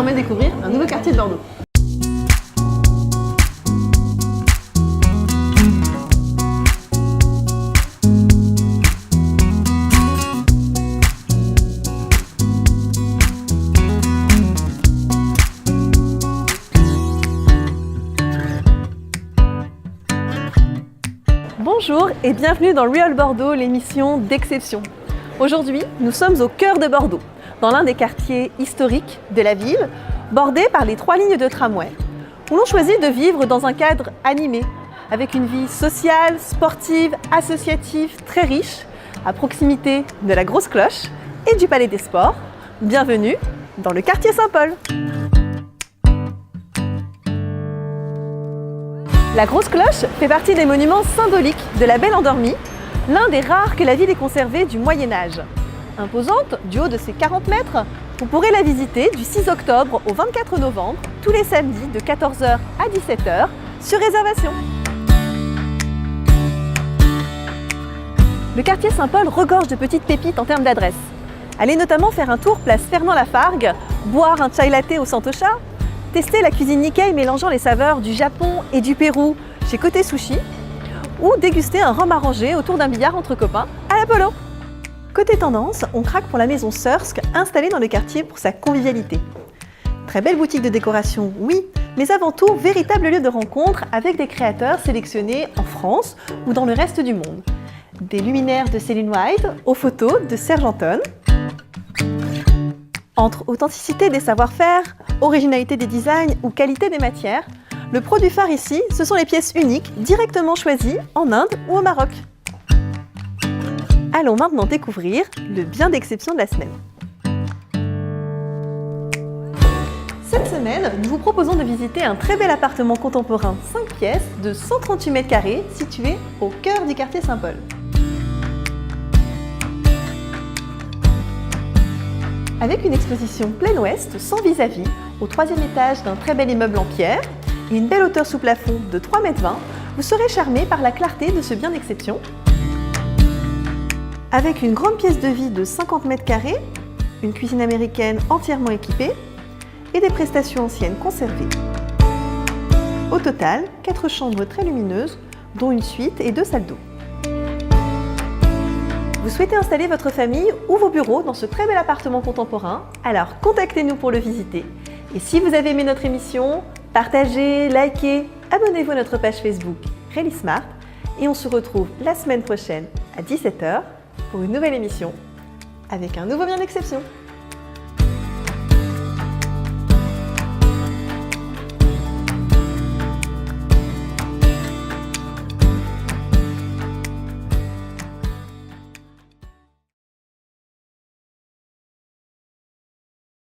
t'emmène découvrir un nouveau quartier de Bordeaux. Bonjour et bienvenue dans Real Bordeaux, l'émission d'exception. Aujourd'hui, nous sommes au cœur de Bordeaux, dans l'un des quartiers historiques de la ville, bordé par les 3 lignes de tramway, où l'on choisit de vivre dans un cadre animé, avec une vie sociale, sportive, associative très riche, à proximité de la Grosse Cloche et du Palais des Sports. Bienvenue dans le quartier Saint-Paul. La Grosse Cloche fait partie des monuments symboliques de la Belle Endormie, l'un des rares que la ville ait conservé du Moyen-Âge. Imposante, du haut de ses 40 mètres, vous pourrez la visiter du 6 octobre au 24 novembre, tous les samedis de 14h à 17h, sur réservation. Le quartier Saint-Paul regorge de petites pépites en termes d'adresse. Allez notamment faire un tour place Fernand-Lafargue, boire un chai latte au Santocha, tester la cuisine Nikkei mélangeant les saveurs du Japon et du Pérou chez Côté Sushi, ou déguster un rhum arrangé autour d'un billard entre copains à l'Apollo. Côté tendance, on craque pour la maison Sursk, installée dans le quartier pour sa convivialité. Très belle boutique de décoration, oui, mais avant tout, véritable lieu de rencontre avec des créateurs sélectionnés en France ou dans le reste du monde. Des luminaires de Céline White aux photos de Serge Anton. Entre authenticité des savoir-faire, originalité des designs ou qualité des matières, le produit phare ici, ce sont les pièces uniques directement choisies en Inde ou au Maroc. Allons maintenant découvrir le bien d'exception de la semaine. Cette semaine, nous vous proposons de visiter un très bel appartement contemporain 5 pièces de 138 mètres carrés situé au cœur du quartier Saint-Paul. Avec une exposition plein ouest sans vis-à-vis au 3e étage d'un très bel immeuble en pierre et une belle hauteur sous plafond de 3,20 m, vous serez charmé par la clarté de ce bien d'exception. Avec une grande pièce de vie de 50 mètres carrés, une cuisine américaine entièrement équipée et des prestations anciennes conservées. Au total, 4 chambres très lumineuses, dont une suite et 2 salles d'eau. Vous souhaitez installer votre famille ou vos bureaux dans ce très bel appartement contemporain? Alors contactez-nous pour le visiter. Et si vous avez aimé notre émission, partagez, likez, abonnez-vous à notre page Facebook Really Smart et on se retrouve la semaine prochaine à 17h pour une nouvelle émission avec un nouveau bien d'exception.